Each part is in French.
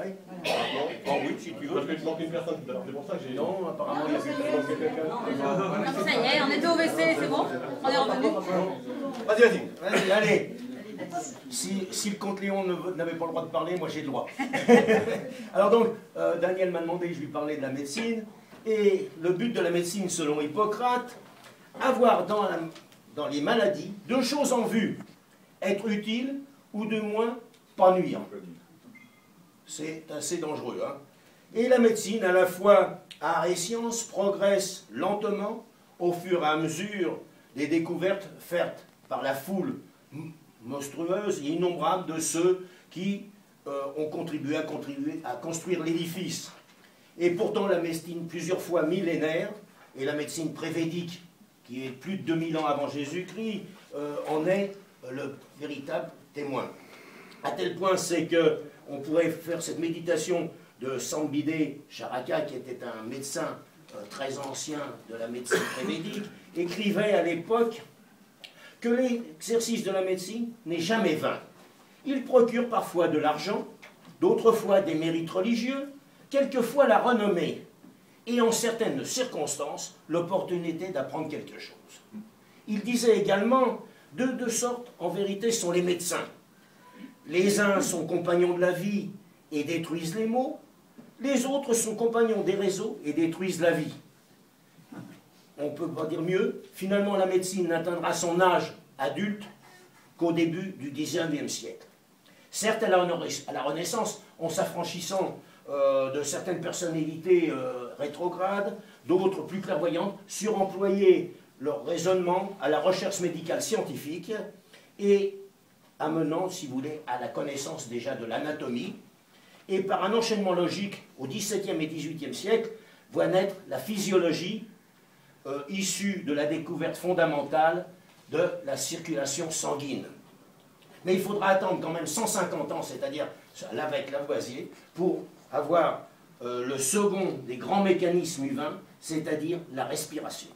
après? Bon, oui, si tu veux. Parce que tu manques une personne tout à l'heure, c'est pour ça que j'ai... Non, apparemment, il y a plus de Non, ça y est, on était au WC, c'est bon? On est revenu. Vas-y, allez. Si le comte Léon n'avait pas le droit de parler, moi j'ai le droit. Alors donc, Daniel m'a demandé, je lui parlais de la médecine, et le but de la médecine selon Hippocrate, avoir dans les maladies deux choses en vue, être utile ou de moins pas nuire. C'est assez dangereux. Hein. Et la médecine, à la fois art et science, progresse lentement au fur et à mesure des découvertes faites par la foule monstrueuse et innombrable de ceux qui ont contribué à construire l'édifice. Et pourtant, la médecine, plusieurs fois millénaire, et la médecine prévédique, qui est plus de 2000 ans avant Jésus-Christ, en est le véritable témoin. À tel point, c'est qu'on pourrait faire cette méditation de Sambide Charaka, qui était un médecin très ancien de la médecine prévédique, écrivait à l'époque que l'exercice de la médecine n'est jamais vain. Il procure parfois de l'argent, d'autres fois des mérites religieux, quelquefois la renommée, et en certaines circonstances, l'opportunité d'apprendre quelque chose. Il disait également, de deux sortes, en vérité, sont les médecins. Les uns sont compagnons de la vie et détruisent les maux, les autres sont compagnons des réseaux et détruisent la vie. On ne peut pas dire mieux, finalement la médecine n'atteindra son âge adulte qu'au début du XIXe siècle. Certes, à la Renaissance, en s'affranchissant de certaines personnalités rétrogrades, d'autres plus clairvoyantes, suremployaient leur raisonnement à la recherche médicale scientifique et amenant, si vous voulez, à la connaissance déjà de l'anatomie, et par un enchaînement logique au XVIIe et XVIIIe siècle, voit naître la physiologie issue de la découverte fondamentale de la circulation sanguine. Mais il faudra attendre quand même 150 ans, c'est-à-dire avec Lavoisier, pour avoir le second des grands mécanismes humains, c'est-à-dire la respiration.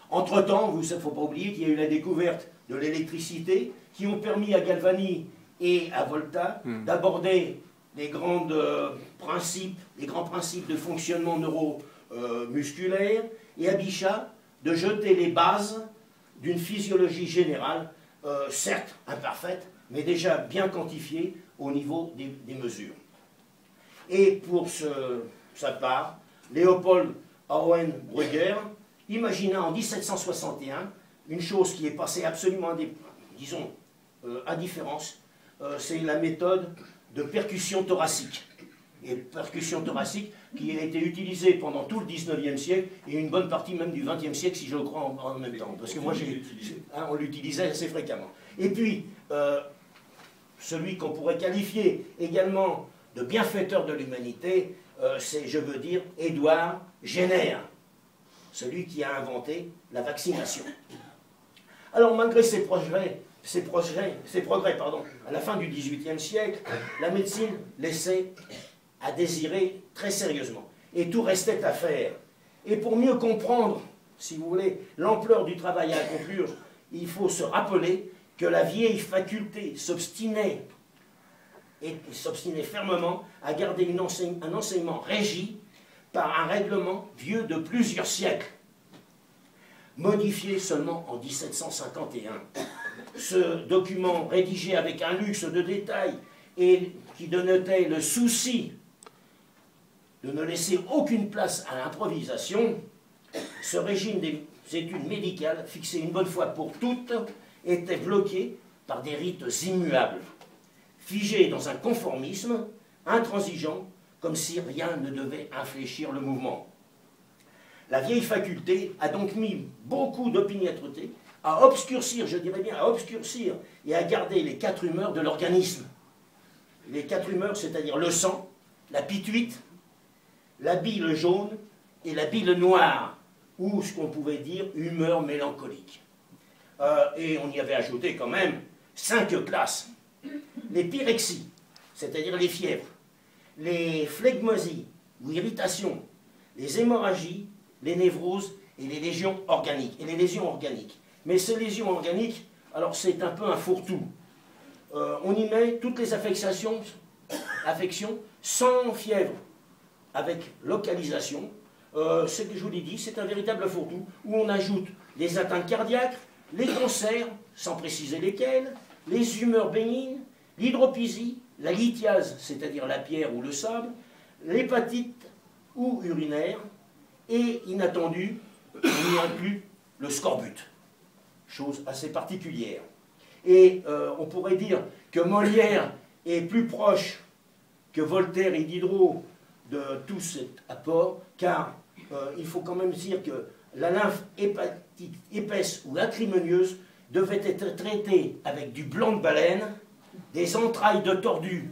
Entre-temps, il ne faut pas oublier qu'il y a eu la découverte de l'électricité, qui ont permis à Galvani et à Volta d'aborder les grands principes de fonctionnement neuromusculaire, et à Bichat de jeter les bases d'une physiologie générale, certes imparfaite, mais déjà bien quantifiée au niveau des mesures. Et pour sa part, Léopold Auenbrugger imagina en 1761 une chose qui est passée absolument à différence, c'est la méthode de percussion thoracique. Et percussion thoracique qui a été utilisée pendant tout le 19e siècle et une bonne partie même du 20e siècle, si je le crois, en même temps. Parce que moi, on l'utilisait assez fréquemment. Et puis, celui qu'on pourrait qualifier également de bienfaiteur de l'humanité, c'est, je veux dire, Édouard Jenner, celui qui a inventé la vaccination. Alors, malgré ces progrès, à la fin du XVIIIe siècle, la médecine laissait à désirer très sérieusement. Et tout restait à faire. Et pour mieux comprendre, si vous voulez, l'ampleur du travail à accomplir, il faut se rappeler que la vieille faculté s'obstinait fermement à garder un enseignement régi par un règlement vieux de plusieurs siècles, modifié seulement en 1751. Ce document rédigé avec un luxe de détails et qui dénotait le souci de ne laisser aucune place à l'improvisation, ce régime des études médicales, fixé une bonne fois pour toutes, était bloqué par des rites immuables, figés dans un conformisme intransigeant, comme si rien ne devait infléchir le mouvement. La vieille faculté a donc mis beaucoup d'opiniâtreté à obscurcir, je dirais bien à obscurcir, et à garder les quatre humeurs de l'organisme. Les quatre humeurs, c'est-à-dire le sang, la pituite, la bile jaune et la bile noire, ou ce qu'on pouvait dire humeur mélancolique. Et on y avait ajouté quand même 5 classes. Les pyrexies, c'est-à-dire les fièvres, les phlegmosies ou irritations, les hémorragies, les névroses et les lésions organiques. Mais ces lésions organiques, alors c'est un peu un fourre-tout. On y met toutes les affections affection, sans fièvre, avec localisation. Ce que je vous l'ai dit, c'est un véritable fourre-tout où on ajoute les atteintes cardiaques, les cancers, sans préciser lesquels, les humeurs bénignes, l'hydropisie, la lithiase, c'est-à-dire la pierre ou le sable, l'hépatite ou urinaire, et inattendu, on y inclut le scorbut, chose assez particulière. Et on pourrait dire que Molière est plus proche que Voltaire et Diderot de tout cet apport, car il faut quand même dire que la lymphe hépatique épaisse ou acrimonieuse devait être traitée avec du blanc de baleine, des entrailles de tortue,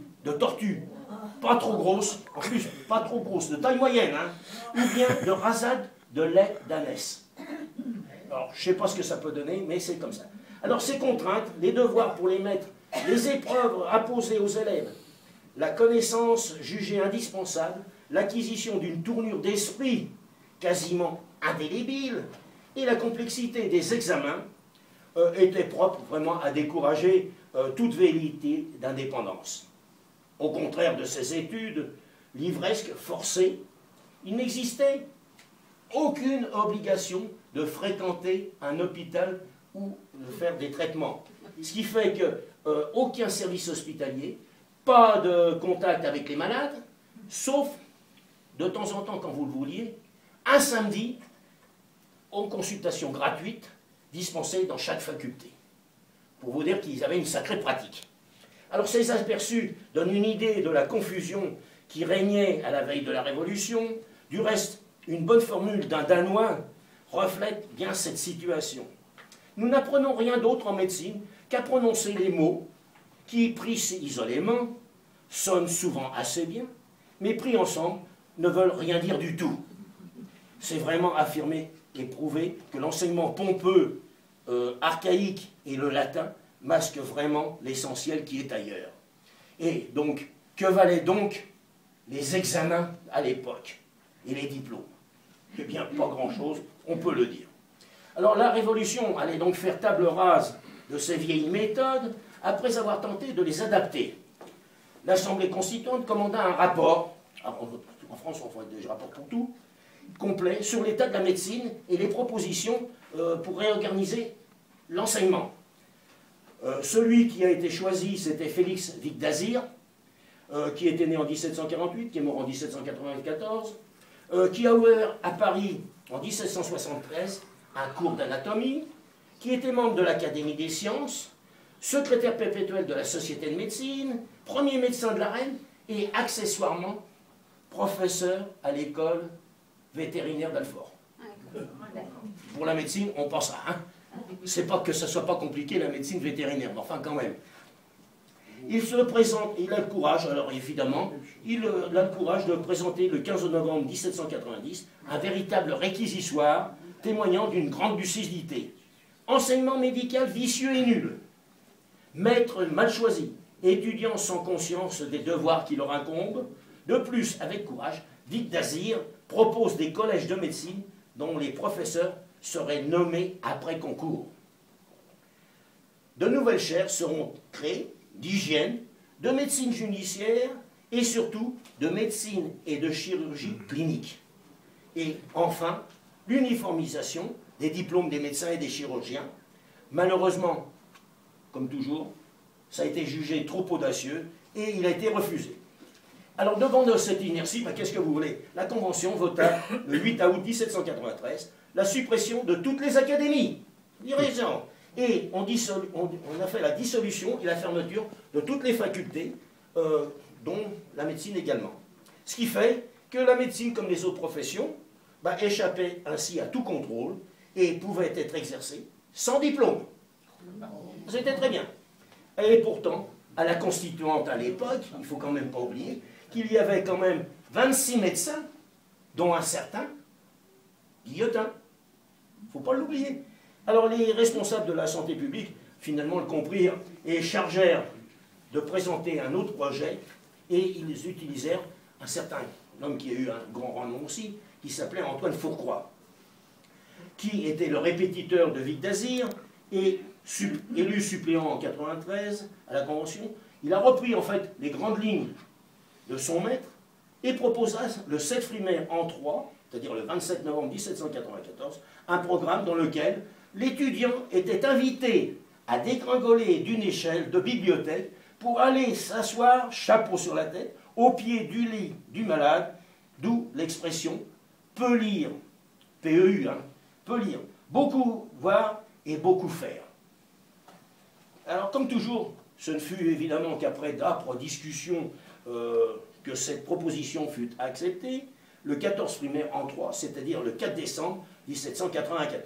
pas trop grosses, en plus pas trop grosses, de taille moyenne, hein, ou bien de rasade de lait d'ânesse. Alors, je ne sais pas ce que ça peut donner, mais c'est comme ça. Alors, ces contraintes, les devoirs pour les maîtres, les épreuves imposées aux élèves, la connaissance jugée indispensable, l'acquisition d'une tournure d'esprit quasiment indélébile, et la complexité des examens étaient propres vraiment à décourager toute velléité d'indépendance. Au contraire de ces études livresques forcées, il n'existait aucune obligation de fréquenter un hôpital ou de faire des traitements. Ce qui fait qu'aucun service hospitalier, pas de contact avec les malades, sauf de temps en temps, quand vous le vouliez, un samedi, en consultation gratuite, dispensée dans chaque faculté. Pour vous dire qu'ils avaient une sacrée pratique. Alors ces aperçus donnent une idée de la confusion qui régnait à la veille de la Révolution. Du reste, une bonne formule d'un Danois reflète bien cette situation. Nous n'apprenons rien d'autre en médecine qu'à prononcer les mots qui, pris isolément, sonnent souvent assez bien, mais pris ensemble, ne veulent rien dire du tout. C'est vraiment affirmer et prouver que l'enseignement pompeux, archaïque et le latin masquent vraiment l'essentiel qui est ailleurs. Et donc, que valaient donc les examens à l'époque et les diplômes? Eh bien, pas grand-chose, on peut le dire. Alors la Révolution allait donc faire table rase de ces vieilles méthodes après avoir tenté de les adapter. L'Assemblée constituante commanda un rapport, en France on fait des rapports pour tout, complet sur l'état de la médecine et les propositions pour réorganiser l'enseignement. Celui qui a été choisi, c'était Félix Vic d'Azir, qui était né en 1748, qui est mort en 1794, qui a ouvert à Paris en 1773 un cours d'anatomie, qui était membre de l'Académie des sciences, secrétaire perpétuel de la Société de médecine, premier médecin de la Reine et accessoirement professeur à l'école vétérinaire d'Alfort. Pour la médecine, on pense à c'est pas que ce soit pas compliqué la médecine vétérinaire, mais enfin quand même. Il se présente, il a le courage, alors évidemment, il a le courage de présenter le 15 novembre 1790 un véritable réquisitoire témoignant d'une grande lucidité. Enseignement médical vicieux et nul. Maître mal choisi, étudiants sans conscience des devoirs qui leur incombent. De plus, avec courage, Vic d'Azir propose des collèges de médecine dont les professeurs seraient nommés après concours. De nouvelles chaires seront créées d'hygiène, de médecine judiciaire et surtout de médecine et de chirurgie clinique. Et enfin, l'uniformisation des diplômes des médecins et des chirurgiens. Malheureusement, comme toujours, ça a été jugé trop audacieux et il a été refusé. Alors, devant cette inertie, qu'est-ce que vous voulez? La Convention vota le 8 août 1793 la suppression de toutes les académies, dirigeants. Et on a fait la dissolution et la fermeture de toutes les facultés, dont la médecine également. Ce qui fait que la médecine, comme les autres professions, échappait ainsi à tout contrôle et pouvait être exercée sans diplôme. C'était très bien. Et pourtant, à la Constituante à l'époque, il ne faut quand même pas oublier qu'il y avait quand même 26 médecins, dont un certain Guillotin. Il ne faut pas l'oublier. Alors les responsables de la santé publique, finalement, le comprirent et chargèrent de présenter un autre projet, et ils utilisèrent un certain homme qui a eu un grand renom aussi, qui s'appelait Antoine Fourcroy, qui était le répétiteur de Vic d'Azir, et élu suppléant en 93 à la Convention. Il a repris en fait les grandes lignes de son maître et proposa le 7 Frimaire en 3, c'est-à-dire le 27 novembre 1794, un programme dans lequel l'étudiant était invité à dégringoler d'une échelle de bibliothèque pour aller s'asseoir, chapeau sur la tête, au pied du lit du malade, d'où l'expression « peut lire », P-E-U, hein, peut lire, beaucoup voir et beaucoup faire. Alors, comme toujours, ce ne fut évidemment qu'après d'âpres discussions que cette proposition fut acceptée, le 14 Frimaire en 3, c'est-à-dire le 4 décembre 1794.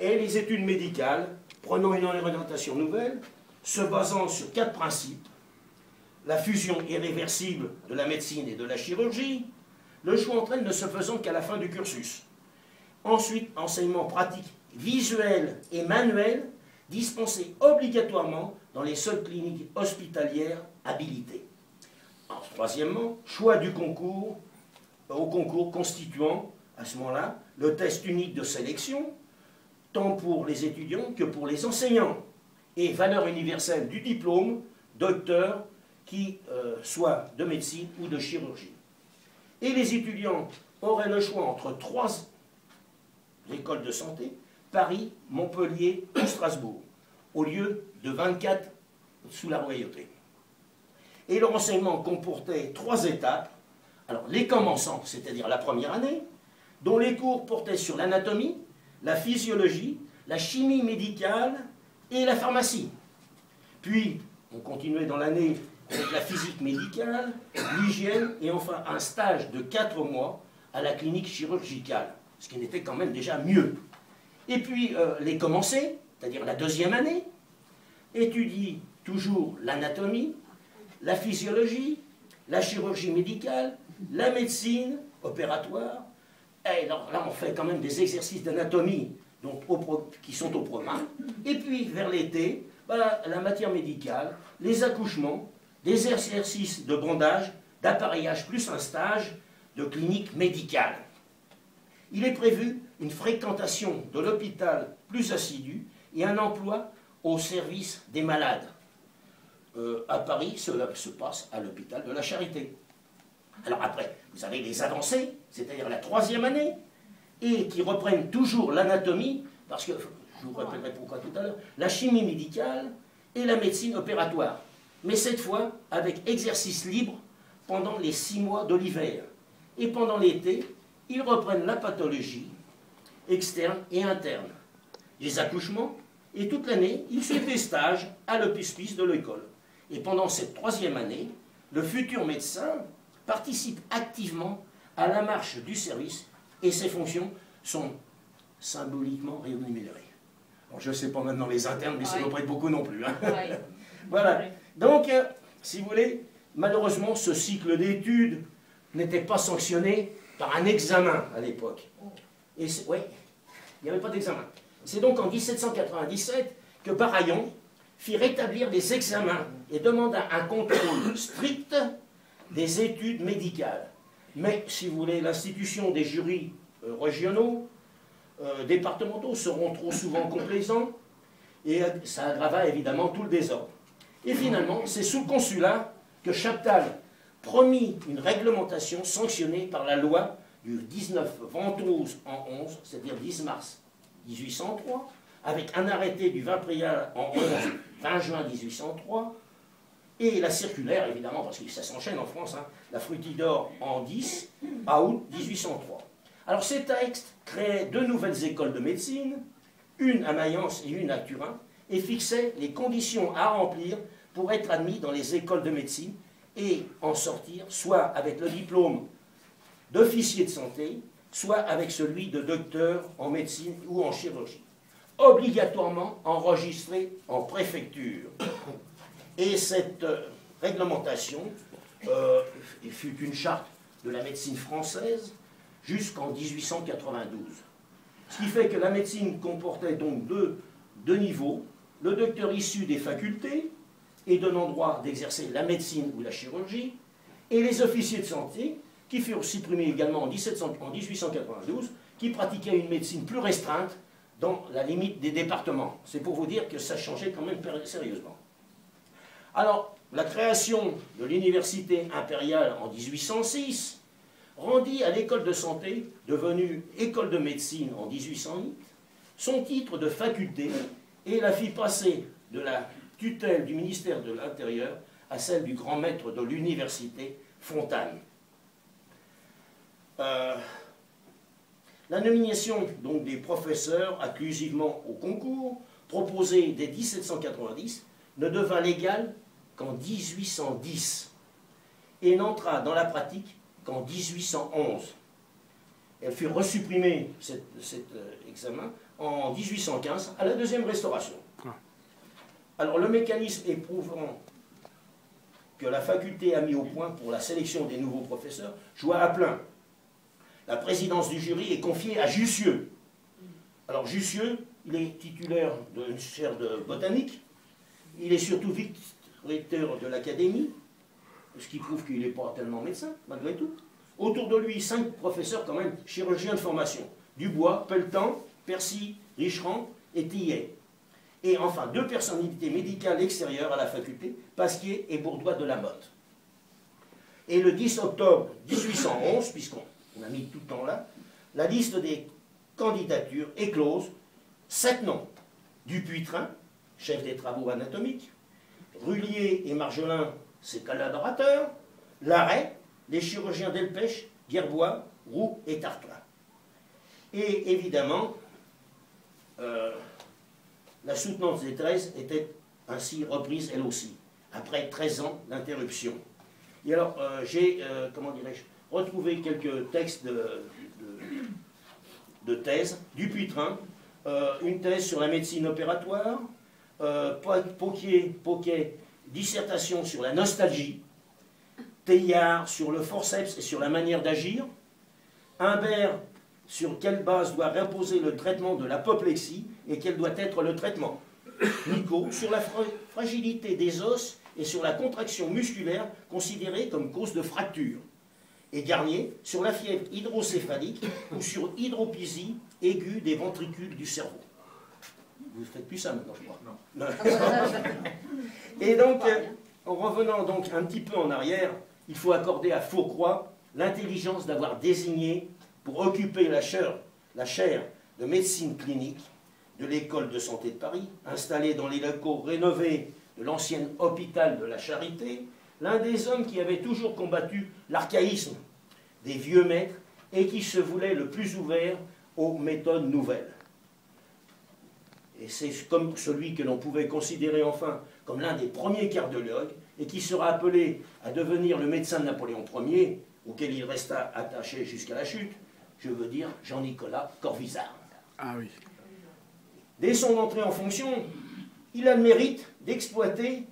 Et les études médicales, prenant une orientation nouvelle, se basant sur 4 principes: la fusion irréversible de la médecine et de la chirurgie, le choix entre elles ne se faisant qu'à la fin du cursus. Ensuite, enseignement pratique, visuel et manuel, dispensé obligatoirement dans les seules cliniques hospitalières habilitées. Troisièmement, choix du concours, au concours constituant, à ce moment-là, le test unique de sélection, tant pour les étudiants que pour les enseignants, et valeur universelle du diplôme, docteur, qui soit de médecine ou de chirurgie. Et les étudiants auraient le choix entre 3 écoles de santé, Paris, Montpellier ou Strasbourg, au lieu de 24 sous la royauté. Et leur enseignement comportait 3 étapes. Alors, les commençants, c'est-à-dire la première année, dont les cours portaient sur l'anatomie, la physiologie, la chimie médicale et la pharmacie. Puis, on continuait dans l'année avec la physique médicale, l'hygiène et enfin un stage de 4 mois à la clinique chirurgicale, ce qui n'était quand même déjà mieux. Et puis, les commencés, c'est-à-dire la deuxième année, étudient toujours l'anatomie, la physiologie, la chirurgie médicale, la médecine opératoire. Et alors, là, on fait quand même des exercices d'anatomie qui sont au programme. Et puis, vers l'été, voilà, la matière médicale, les accouchements, des exercices de bandage, d'appareillage, plus un stage de clinique médicale. Il est prévu une fréquentation de l'hôpital plus assidue et un emploi au service des malades. À Paris, cela se passe à l'hôpital de la Charité. Alors après, vous avez les avancées, c'est-à-dire la 3e année, et qui reprennent toujours l'anatomie, parce que, je vous répéterai pourquoi tout à l'heure, la chimie médicale et la médecine opératoire. Mais cette fois, avec exercice libre pendant les 6 mois de l'hiver. Et pendant l'été, ils reprennent la pathologie externe et interne, les accouchements, et toute l'année, ils suivent des stages à l'hospice de l'école. Et pendant cette 3e année, le futur médecin participe activement à la marche du service et ses fonctions sont symboliquement rémunérées. Alors, je ne sais pas maintenant les internes, mais ça ne doit pas être beaucoup non plus. Hein. Voilà. Donc, si vous voulez, malheureusement, ce cycle d'études n'était pas sanctionné par un examen à l'époque. Et oui, il n'y avait pas d'examen. C'est donc en 1797 que Baraillon fit rétablir les examens et demanda un contrôle strict des études médicales. Mais, si vous voulez, l'institution des jurys régionaux, départementaux seront trop souvent complaisants et ça aggrava évidemment tout le désordre. Et finalement, c'est sous le consulat que Chaptal promit une réglementation sanctionnée par la loi du 19 Ventose en 11, c'est-à-dire 10 mars 1803, avec un arrêté du 20 Prial en 11, 20 juin 1803, et la circulaire, évidemment, parce que ça s'enchaîne en France, hein, la Fruitidor en 10, à août 1803. Alors ces textes créaient 2 nouvelles écoles de médecine, une à Mayence et une à Turin, et fixaient les conditions à remplir pour être admis dans les écoles de médecine et en sortir soit avec le diplôme d'officier de santé, soit avec celui de docteur en médecine ou en chirurgie, obligatoirement enregistré en préfecture. Et cette réglementation fut une charte de la médecine française jusqu'en 1892. Ce qui fait que la médecine comportait donc deux niveaux, le docteur issu des facultés et donnant droit d'exercer la médecine ou la chirurgie, et les officiers de santé, qui furent supprimés également en 1892, qui pratiquaient une médecine plus restreinte dans la limite des départements. C'est pour vous dire que ça changeait quand même sérieusement. Alors, la création de l'université impériale en 1806 rendit à l'école de santé, devenue école de médecine en 1808, son titre de faculté et la fit passer de la tutelle du ministère de l'Intérieur à celle du grand maître de l'université, Fontane. La nomination donc des professeurs inclusivement au concours, proposée dès 1790, ne devint légale qu'en 1810 et n'entra dans la pratique qu'en 1811. Elle fut resupprimée, cet examen, en 1815, à la deuxième Restauration. Alors le mécanisme éprouvant que la faculté a mis au point pour la sélection des nouveaux professeurs joua à plein. La présidence du jury est confiée à Jussieu. Alors Jussieu, il est titulaire d'une chaire de botanique, il est surtout vice-recteur de l'académie, ce qui prouve qu'il n'est pas tellement médecin, malgré tout. Autour de lui, 5 professeurs quand même, chirurgiens de formation. Dubois, Pelletan, Percy, Richerand et Tillet. Et enfin, 2 personnalités médicales extérieures à la faculté, Pasquier et Bourdois de la Motte. Et le 10 octobre 1811, puisqu'on a mis tout le temps là, la liste des candidatures est close. 7 noms. Dupuytren, chef des travaux anatomiques. Rullier et Marjolin, ses collaborateurs. Larrey, les chirurgiens Delpech, Gerbois, Roux et Tartelin. Et évidemment, la soutenance des 13 était ainsi reprise elle aussi, après 13 ans d'interruption. Et alors, j'ai, comment dirais-je, retrouvé quelques textes de thèse. Dupuytren, une thèse sur la médecine opératoire. Poquet, dissertation sur la nostalgie. Teilhard sur le forceps et sur la manière d'agir. Humbert sur quelle base doit reposer le traitement de l'apoplexie et quel doit être le traitement. Nicot sur la fragilité des os et sur la contraction musculaire considérée comme cause de fracture. Et Garnier sur la fièvre hydrocéphalique ou sur hydropysie aiguë des ventricules du cerveau. Vous ne faites plus ça maintenant, je crois. Non. Et donc, en revenant donc un petit peu en arrière, il faut accorder à Fourcroy l'intelligence d'avoir désigné pour occuper la chaire de médecine clinique de l'école de santé de Paris, installée dans les locaux rénovés de l'ancien hôpital de la Charité, l'un des hommes qui avait toujours combattu l'archaïsme des vieux maîtres et qui se voulait le plus ouvert aux méthodes nouvelles. Et c'est comme celui que l'on pouvait considérer enfin comme l'un des premiers cardiologues et qui sera appelé à devenir le médecin de Napoléon Ier, auquel il resta attaché jusqu'à la chute, je veux dire Jean-Nicolas Corvisart. Ah oui. Dès son entrée en fonction, il a le mérite d'exploiter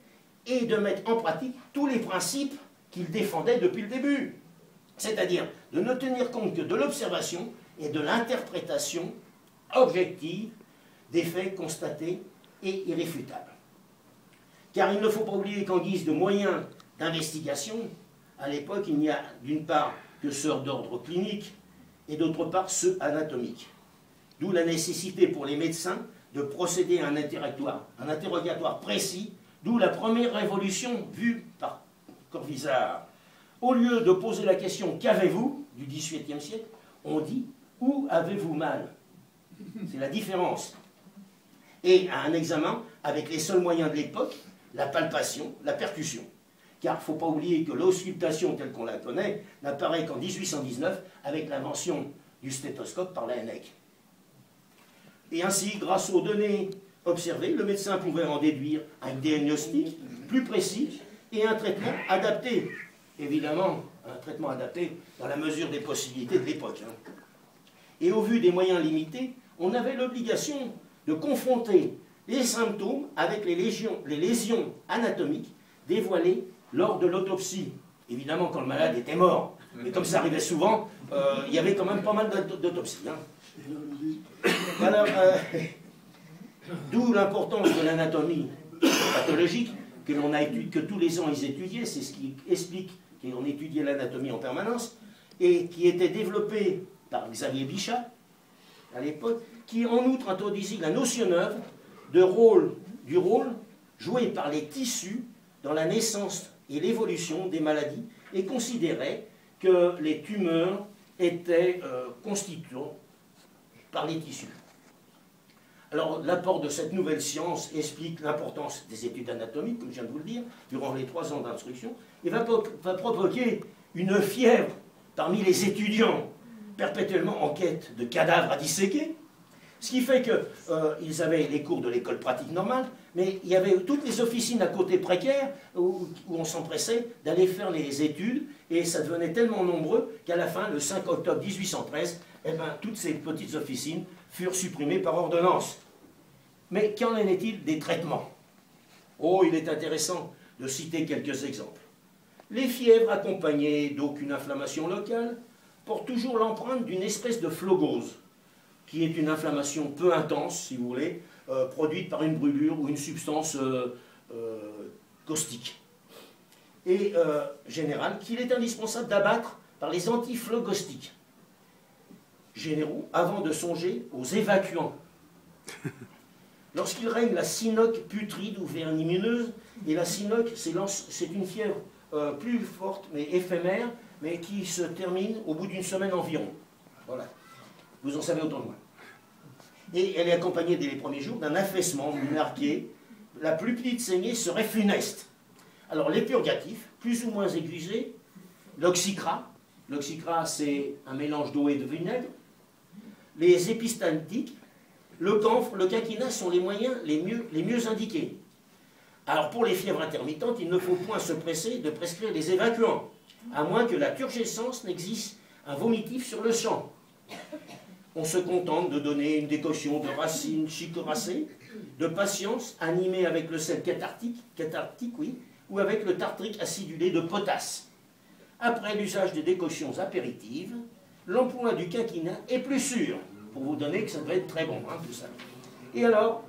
et de mettre en pratique tous les principes qu'il défendait depuis le début. C'est-à-dire de ne tenir compte que de l'observation et de l'interprétation objective des faits constatés et irréfutables. Car il ne faut pas oublier qu'en guise de moyens d'investigation, à l'époque, il n'y a d'une part que ceux d'ordre clinique et d'autre part ceux anatomiques. D'où la nécessité pour les médecins de procéder à un interrogatoire précis, d'où la première révolution vue par Corvisart. Au lieu de poser la question « Qu'avez-vous » du XVIIIe siècle, on dit « Où avez-vous mal ?» C'est la différence. Et à un examen avec les seuls moyens de l'époque, la palpation, la percussion. Car il ne faut pas oublier que l'auscultation telle qu'on la connaît n'apparaît qu'en 1819 avec l'invention du stéthoscope par l'ANEC. Et ainsi, grâce aux données observées, le médecin pouvait en déduire un diagnostic plus précis et un traitement adapté. Évidemment, un traitement adapté dans la mesure des possibilités de l'époque. Et au vu des moyens limités, on avait l'obligation de confronter les symptômes avec les lésions anatomiques dévoilées lors de l'autopsie. Évidemment, quand le malade était mort. Mais comme ça arrivait souvent, il y avait quand même pas mal d'autopsies. Alors, d'où l'importance de l'anatomie pathologique que tous les ans ils étudiaient, c'est ce qui explique qu'on étudiait l'anatomie en permanence, et qui était développée par Xavier Bichat, à l'époque, qui en outre introduisit la notion neuve du rôle joué par les tissus dans la naissance et l'évolution des maladies et considérait que les tumeurs étaient constituées par les tissus. Alors, l'apport de cette nouvelle science explique l'importance des études anatomiques, comme je viens de vous le dire, durant les 3 ans d'instruction, et va provoquer une fièvre parmi les étudiants perpétuellement en quête de cadavres à disséquer, ce qui fait qu'ils avaient les cours de l'école pratique normale, mais il y avait toutes les officines à côté précaires où on s'empressait d'aller faire les études, et ça devenait tellement nombreux qu'à la fin, le 5 octobre 1813, eh ben, toutes ces petites officines furent supprimées par ordonnance. Mais qu'en est-il des traitements? Oh, il est intéressant de citer quelques exemples. Les fièvres accompagnées d'aucune inflammation locale portent toujours l'empreinte d'une espèce de flogose, qui est une inflammation peu intense, si vous voulez, produite par une brûlure ou une substance caustique. Et générale, qu'il est indispensable d'abattre par les antiphlogostiques généraux avant de songer aux évacuants. Lorsqu'il règne la synoque putride ou vermineuse, et la synoque, c'est une fièvre plus forte mais éphémère, mais qui se termine au bout d'une semaine environ. Voilà. Vous en savez autant que moi. Et elle est accompagnée dès les premiers jours d'un affaissement marqué. La plus petite saignée serait funeste. Alors les purgatifs, plus ou moins aiguisés, l'oxycra. L'oxycra, c'est un mélange d'eau et de vinaigre. Les épistaltiques, le camphre, le quinquina sont les moyens les mieux indiqués. Alors pour les fièvres intermittentes, il ne faut point se presser de prescrire les évacuants, à moins que la turgescence n'existe un vomitif sur le champ. On se contente de donner une décoction de racines chicoracées, de patience animée avec le sel cathartique, oui, ou avec le tartrique acidulé de potasse. Après l'usage des décoctions apéritives, l'emploi du quinquina est plus sûr, pour vous donner que ça devrait être très bon, hein, tout ça. Et alors,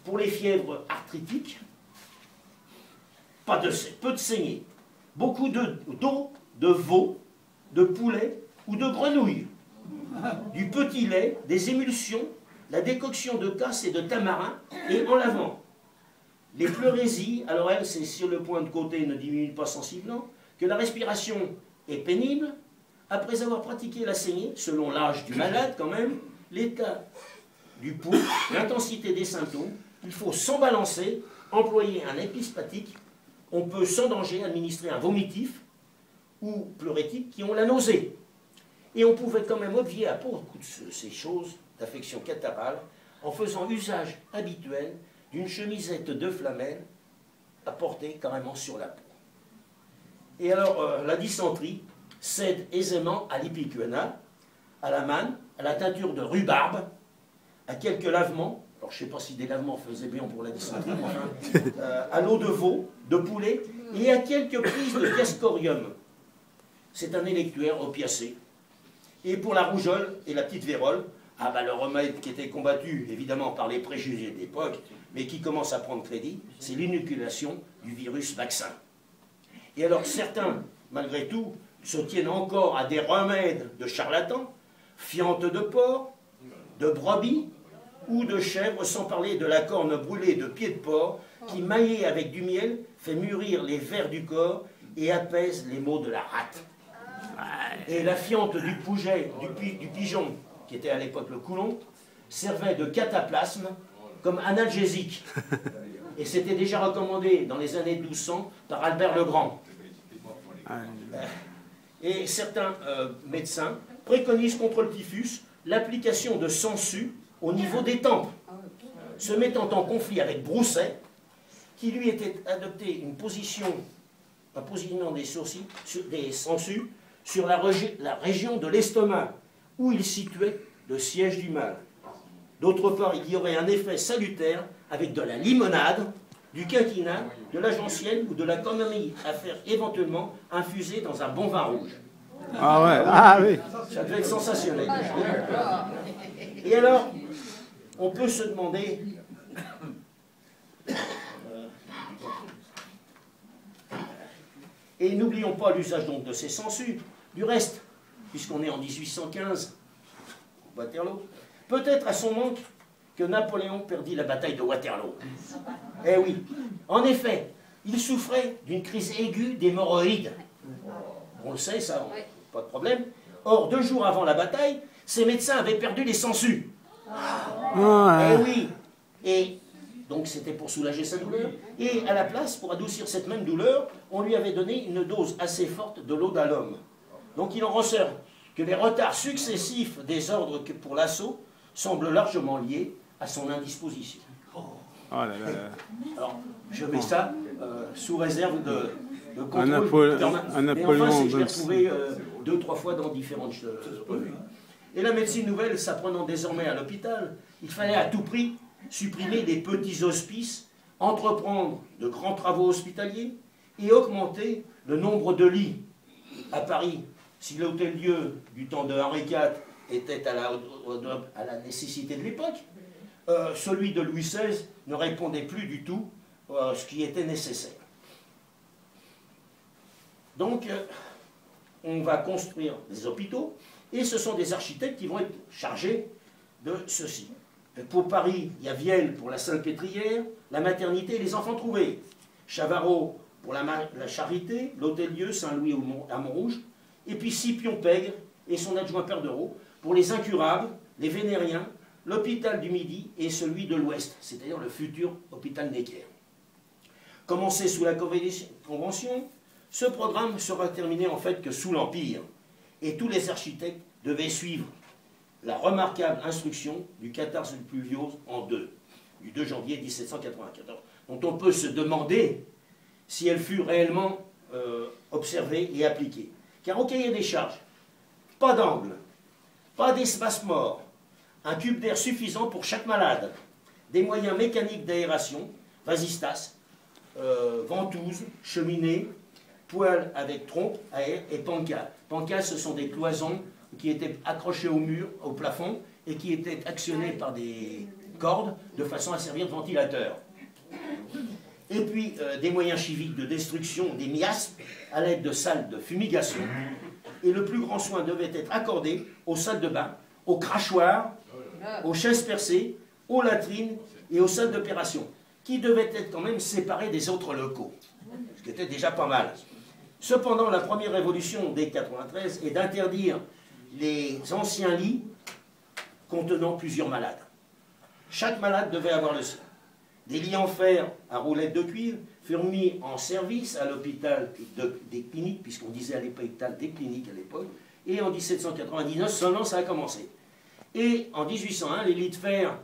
pour les fièvres arthritiques, peu de saignée, beaucoup d'eau, de veau, de poulet ou de grenouille, du petit lait, des émulsions, la décoction de casse et de tamarin, et en lavant. Les pleurésies, alors elles, c'est sur le point de côté, ne diminue pas sensiblement, que la respiration est pénible. Après avoir pratiqué la saignée, selon l'âge du malade quand même, l'état du pouls, l'intensité des symptômes, il faut sans balancer, employer un épispatique. On peut sans danger administrer un vomitif ou pleurétique qui ont la nausée. Et on pouvait quand même obvier à beaucoup de ces choses d'affection catarrhale en faisant usage habituel d'une chemisette de flamel à porter carrément sur la peau. Et alors, la dysenterie cède aisément à l'ipicuana, à la manne, à la teinture de rhubarbe, à quelques lavements, alors je ne sais pas si des lavements faisaient bien pour la dysenterie, à l'eau de veau, de poulet, et à quelques prises de cascorium. C'est un électuaire opiacé. Et pour la rougeole et la petite vérole, le remède qui était combattu évidemment par les préjugés de l'époque, mais qui commence à prendre crédit, c'est l'inoculation du virus vaccin. Et alors certains, malgré tout, se tiennent encore à des remèdes de charlatans, fientes de porc, de brebis ou de chèvre, sans parler de la corne brûlée de pied de porc, qui, maillée avec du miel, fait mûrir les vers du corps et apaise les maux de la rate. Et la fiente du pouget, du pigeon, qui était à l'époque le coulon, servait de cataplasme comme analgésique. Et c'était déjà recommandé dans les années 1200 par Albert le Grand. Et certains médecins préconisent contre le typhus l'application de sangsues au niveau des tempes, se mettant en conflit avec Brousset, qui lui était adopté un positionnement des sangsues sur la région de l'estomac, où il situait le siège du mal. D'autre part, il y aurait un effet salutaire avec de la limonade, du quinquina, de la gentiane ou de la camomille à faire éventuellement infuser dans un bon vin rouge. Ah ouais, ah oui. Ça devait être sensationnel. Et alors, on peut se demander... Et n'oublions pas l'usage donc de ces sangsues. Du reste, puisqu'on est en 1815, Waterloo, peut-être à son manque que Napoléon perdit la bataille de Waterloo. Eh oui, en effet, il souffrait d'une crise aiguë d'hémorroïdes. On le sait, ça, pas de problème. Or, 2 jours avant la bataille, ses médecins avaient perdu les sangsues. Eh oui, et donc c'était pour soulager sa douleur. Et à la place, pour adoucir cette même douleur, on lui avait donné une dose assez forte de l'eau d'alum. Donc il en ressort que les retards successifs des ordres pour l'assaut semblent largement liés à son indisposition. Oh là là là. Alors, je mets ça sous réserve de contrôle. Un Napoléon. Mais enfin, je l'ai retrouvé 2 ou 3 fois dans différentes revues. Et la médecine nouvelle s'apprenant désormais à l'hôpital, il fallait à tout prix supprimer les petits hospices, entreprendre de grands travaux hospitaliers et augmenter le nombre de lits. À Paris, si l'hôtel-Dieu du temps de Henri IV était à la nécessité de l'époque, celui de Louis XVI ne répondait plus du tout à ce qui était nécessaire. Donc, on va construire des hôpitaux, et ce sont des architectes qui vont être chargés de ceci. Pour Paris, il y a Vielle pour la Salpêtrière, la maternité et les enfants trouvés. Chavarot pour la Charité, l'Hôtel-Dieu, Saint-Louis à Montrouge, et puis Scipion Pègre et son adjoint Perderot pour les incurables, les vénériens, l'hôpital du Midi et celui de l'Ouest, c'est-à-dire le futur hôpital Necker. Commencé sous la Convention, ce programme sera terminé en fait que sous l'Empire, et tous les architectes devaient suivre la remarquable instruction du Cathars Pluviose en 2, du 2 janvier 1794, dont on peut se demander si elle fut réellement observée et appliquée. Car au cahier des charges, pas d'angle, pas d'espace mort, un cube d'air suffisant pour chaque malade, des moyens mécaniques d'aération, vasistas, ventouses, cheminées, poêles avec trompe à air et pancas. Pancas, ce sont des cloisons qui étaient accrochées au mur, au plafond, et qui étaient actionnées par des cordes de façon à servir de ventilateur. Et puis des moyens chimiques de destruction des miasmes à l'aide de salles de fumigation. Et le plus grand soin devait être accordé aux salles de bain, aux crachoirs, aux chaises percées, aux latrines et aux salles d'opération, qui devaient être quand même séparées des autres locaux, ce qui était déjà pas mal. Cependant, la première révolution dès 93 est d'interdire les anciens lits contenant plusieurs malades. Chaque malade devait avoir le sien. Des lits en fer à roulettes de cuivre furent mis en service à l'hôpital des cliniques, puisqu'on disait à l'hôpital des cliniques à l'époque, et en 1799 seulement ça a commencé. Et en 1801, les lits de fer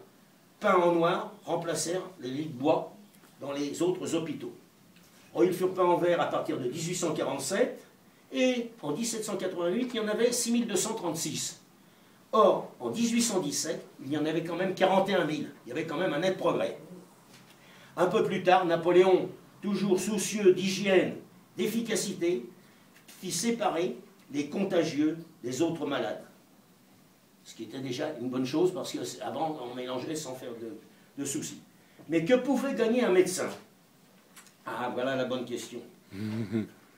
peints en noir remplacèrent les lits de bois dans les autres hôpitaux. Or, ils furent peints en vert à partir de 1847, et en 1788, il y en avait 6236. Or, en 1817, il y en avait quand même 41 000. Il y avait quand même un net progrès. Un peu plus tard, Napoléon, toujours soucieux d'hygiène, d'efficacité, fit séparer les contagieux des autres malades. Ce qui était déjà une bonne chose, parce qu'avant, on mélangeait sans faire de soucis. Mais que pouvait gagner un médecin? Ah, voilà la bonne question.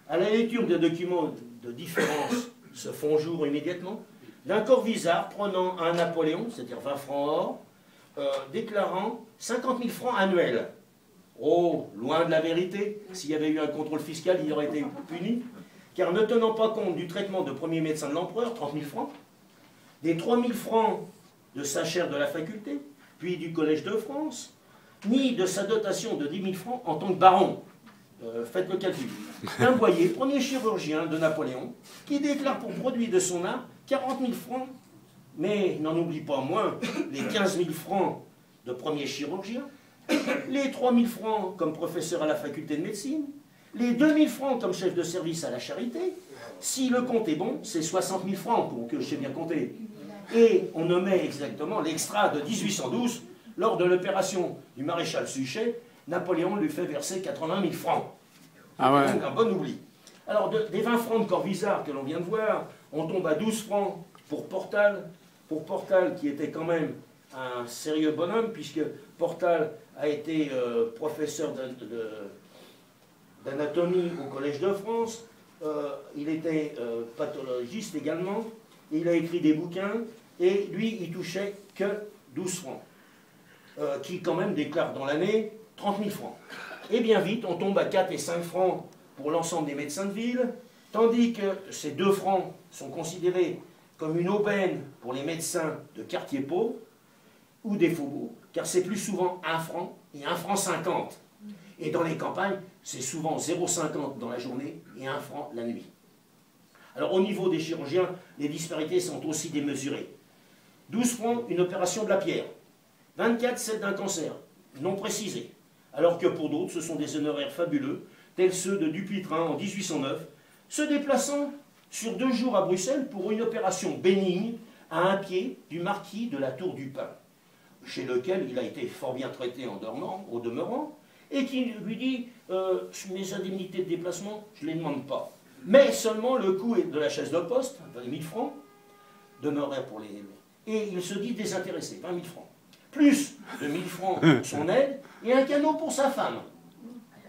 À la lecture des documents de différence se font jour immédiatement d'un Corvisart prenant un Napoléon, c'est-à-dire 20 francs or, déclarant 50 000 francs annuels. Oh, loin de la vérité, s'il y avait eu un contrôle fiscal, il aurait été puni, car ne tenant pas compte du traitement de premier médecin de l'empereur, 30 000 francs, des 3 000 francs de sa chaire de la faculté, puis du Collège de France, ni de sa dotation de 10 000 francs en tant que baron. Faites le calcul. Un Boyer, premier chirurgien de Napoléon, qui déclare pour produit de son art 40 000 francs, mais n'en oublie pas moins les 15 000 francs de premier chirurgien, les 3 000 francs comme professeur à la faculté de médecine, les 2 000 francs comme chef de service à la charité. Si le compte est bon, c'est 60 000 francs, pour que je sais bien compter. Et on nommait exactement l'extra de 1812, lors de l'opération du maréchal Suchet, Napoléon lui fait verser 80 000 francs. Ah ouais. Donc un bon oubli. Alors des 20 francs de Corvisart que l'on vient de voir, on tombe à 12 francs pour Portal qui était quand même un sérieux bonhomme, puisque Portal a été professeur d'anatomie au Collège de France, il était pathologiste également, il a écrit des bouquins, et lui, il touchait que 12 francs. qui quand même déclarent dans l'année 30 000 francs. Et bien vite, on tombe à 4 et 5 francs pour l'ensemble des médecins de ville, tandis que ces 2 francs sont considérés comme une aubaine pour les médecins de quartiers pauvres ou des faubourgs, car c'est plus souvent 1 franc et 1 franc 50. Et dans les campagnes, c'est souvent 0,50 dans la journée et 1 franc la nuit. Alors au niveau des chirurgiens, les disparités sont aussi démesurées. 12 francs, une opération de la pierre. 24, celle d'un cancer, non précisé. Alors que pour d'autres, ce sont des honoraires fabuleux, tels ceux de Dupuytren en 1809, se déplaçant sur 2 jours à Bruxelles pour une opération bénigne à un pied du marquis de la Tour du Pin, chez lequel il a été fort bien traité en dormant, au demeurant, et qui lui dit mes indemnités de déplacement, je ne les demande pas. Mais seulement le coût de la chaise de poste, 20 000 francs, d'honoraires pour les... Et il se dit désintéressé, 20 000 francs. Plus de 1 000 francs pour son aide et un canot pour sa femme.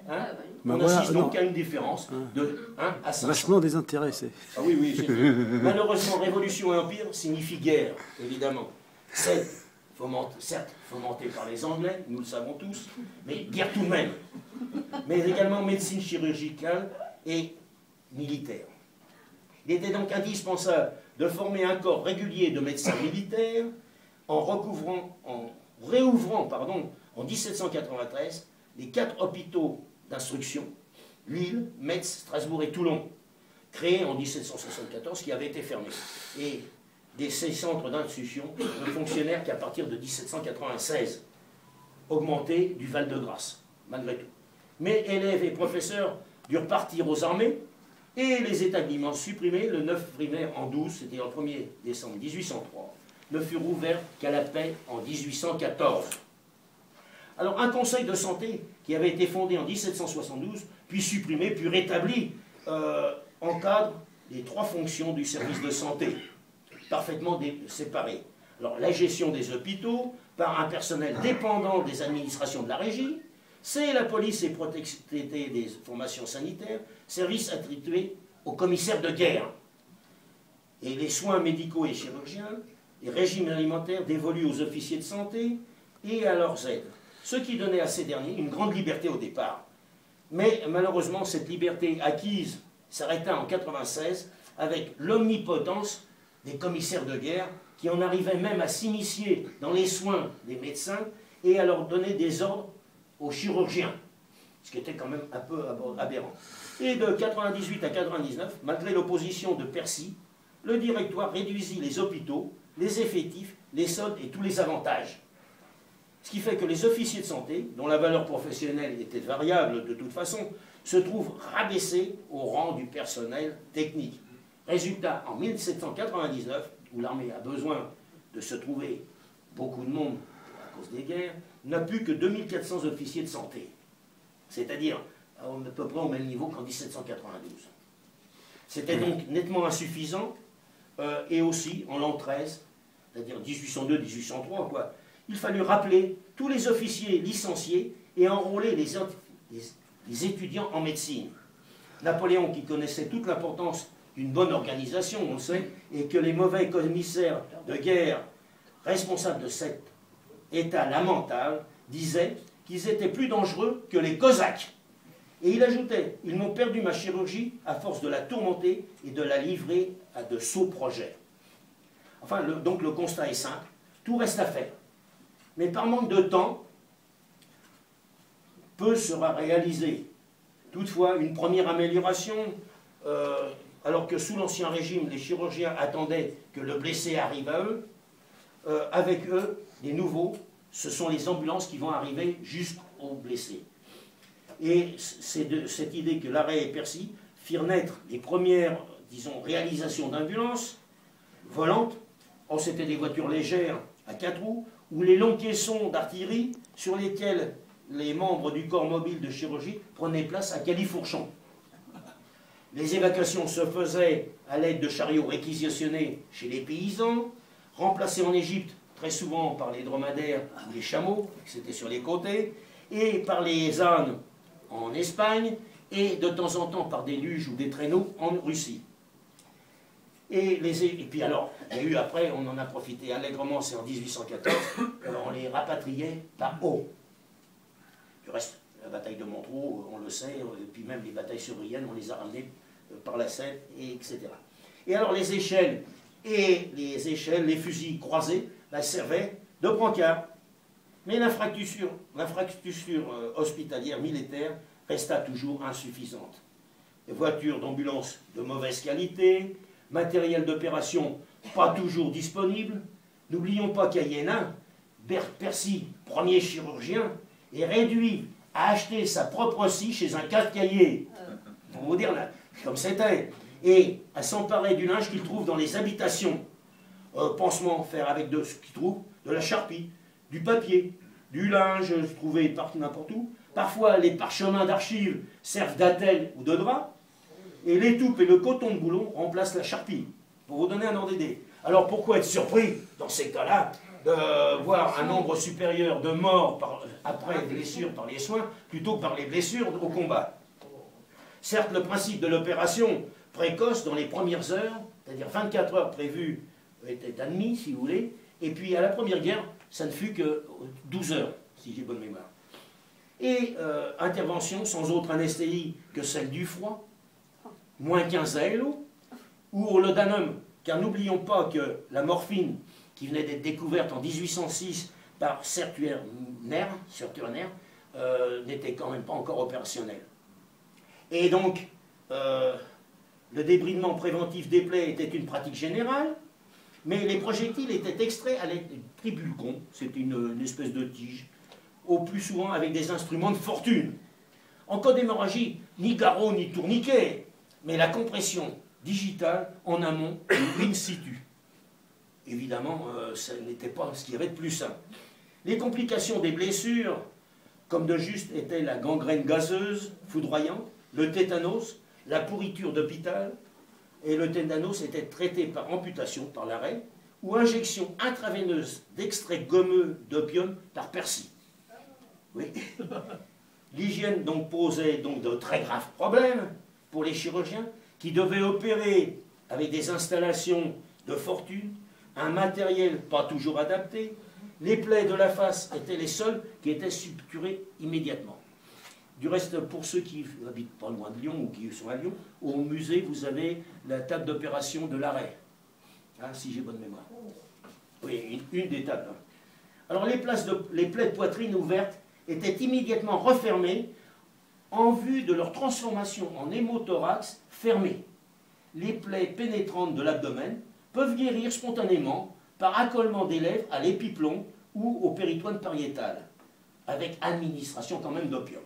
Hein, on assiste donc à une différence de 1 à 500. Vachement désintéressé. Ah oui, oui. Malheureusement, révolution et empire signifie guerre, évidemment. Certes fomentée par les Anglais, nous le savons tous, mais guerre tout de même. Mais également médecine chirurgicale et militaire. Il était donc indispensable de former un corps régulier de médecins militaires en réouvrant en 1793 les 4 hôpitaux d'instruction, Lille, Metz, Strasbourg et Toulon, créés en 1774, qui avaient été fermés. Et ces centres d'instruction ne fonctionnèrent qu'à partir de 1796, augmentés du Val-de-Grâce, malgré tout. Mais élèves et professeurs durent partir aux armées, et les établissements supprimés le 9 primaire en 12, c'était le 1er décembre 1803, ne furent ouverts qu'à la paix en 1814. Alors un conseil de santé qui avait été fondé en 1772, puis supprimé, puis rétabli, encadre les 3 fonctions du service de santé, parfaitement séparées. Alors la gestion des hôpitaux par un personnel dépendant des administrations de la régie, c'est la police et protection des formations sanitaires, service attribué aux commissaires de guerre. Et les soins médicaux et chirurgiens, les régimes alimentaires dévolus aux officiers de santé et à leurs aides. Ce qui donnait à ces derniers une grande liberté au départ. Mais malheureusement, cette liberté acquise s'arrêta en 1996 avec l'omnipotence des commissaires de guerre qui en arrivaient même à s'initier dans les soins des médecins et à leur donner des ordres aux chirurgiens, ce qui était quand même un peu aberrant. Et de 1998 à 1999, malgré l'opposition de Percy, le directoire réduisit les hôpitaux, les effectifs, les soldes et tous les avantages. Ce qui fait que les officiers de santé, dont la valeur professionnelle était variable de toute façon, se trouvent rabaissés au rang du personnel technique. Résultat, en 1799, où l'armée a besoin de se trouver beaucoup de monde à cause des guerres, n'a plus que 2400 officiers de santé. C'est-à-dire à peu près au même niveau qu'en 1792. C'était donc nettement insuffisant, et aussi en l'an 13, c'est-à-dire 1802-1803, quoi. Il fallut rappeler tous les officiers licenciés et enrôler les étudiants en médecine. Napoléon, qui connaissait toute l'importance d'une bonne organisation, on le sait, et que les mauvais commissaires de guerre responsables de cet état lamentable disaient qu'ils étaient plus dangereux que les Cosaques. Et il ajoutait, ils m'ont perdu ma chirurgie à force de la tourmenter et de la livrer à de sots projets. Enfin, donc le constat est simple, tout reste à faire. Mais par manque de temps, peu sera réalisé. Toutefois, une première amélioration, alors que sous l'Ancien Régime, les chirurgiens attendaient que le blessé arrive à eux, avec eux, les nouveaux, ce sont les ambulances qui vont arriver jusqu'aux blessés. Et c'est de cette idée que Larrey et Percy firent naître les premières, disons, réalisations d'ambulances volantes. Or, c'était des voitures légères à 4 roues, ou les longs caissons d'artillerie sur lesquels les membres du corps mobile de chirurgie prenaient place à califourchon. Les évacuations se faisaient à l'aide de chariots réquisitionnés chez les paysans, remplacés en Égypte très souvent par les dromadaires ou les chameaux, c'était sur les côtés, et par les ânes en Espagne, et de temps en temps par des luges ou des traîneaux en Russie. Et puis alors, il y a eu après, on en a profité allègrement, c'est en 1814, on les rapatriait par eau. Du reste, la bataille de Montreux, on le sait, et puis même les batailles surbriennes, on les a ramenées par la Seine, etc. Et alors les échelles, les fusils croisés, servaient de brancard. Mais l'infrastructure hospitalière militaire resta toujours insuffisante. Des voitures d'ambulance de mauvaise qualité, matériel d'opération pas toujours disponible. N'oublions pas qu'à Hénin, Percy, premier chirurgien, est réduit à acheter sa propre scie chez un casse-cahier. Pour vous dire là, comme c'était. Et à s'emparer du linge qu'il trouve dans les habitations. Pansement, faire avec ce qu'il trouve, de la charpie, du papier, du linge trouvé partout n'importe où. Parfois, les parchemins d'archives servent d'attelle ou de drap. Et l'étoupe et le coton de boulon remplacent la charpie, pour vous donner un ordre d'idée. Alors pourquoi être surpris, dans ces cas-là, de voir un nombre supérieur de morts après blessures par les soins, plutôt que par les blessures au combat? Certes, le principe de l'opération précoce dans les premières heures, c'est-à-dire 24 heures prévues, était admis, si vous voulez, et puis à la Première Guerre, ça ne fut que 12 heures, si j'ai bonne mémoire. Et intervention sans autre anesthésie que celle du froid, moins 15 ALO, ou au laudanum, car n'oublions pas que la morphine, qui venait d'être découverte en 1806 par Surturner, n'était quand même pas encore opérationnelle. Et donc, le débridement préventif des plaies était une pratique générale, mais les projectiles étaient extraits à l'aide du tribulcon, c'était une espèce de tige, au plus souvent avec des instruments de fortune. En cas d'hémorragie, ni garrot ni tourniquet, mais la compression digitale en amont in situ. Évidemment, ça n'était pas ce qu'il y avait de plus simple. Les complications des blessures, comme de juste, étaient la gangrène gazeuse, foudroyante, le tétanos, la pourriture d'hôpital, et le tétanos était traité par amputation, par l'arrêt, ou injection intraveineuse d'extrait gommeux d'opium par Percy. Oui. L'hygiène donc posait donc de très graves problèmes pour les chirurgiens qui devaient opérer avec des installations de fortune, un matériel pas toujours adapté. Les plaies de la face étaient les seules qui étaient suturées immédiatement. Du reste, pour ceux qui habitent pas loin de Lyon ou qui sont à Lyon, au musée, vous avez la table d'opération de l'arrêt. Hein, si j'ai bonne mémoire. Oui, une des tables. Alors, les plaies de poitrine ouvertes étaient immédiatement refermées en vue de leur transformation en hémothorax fermé. Les plaies pénétrantes de l'abdomen peuvent guérir spontanément par accolement des lèvres à l'épiplomb ou au péritoine pariétal, avec administration quand même d'opium.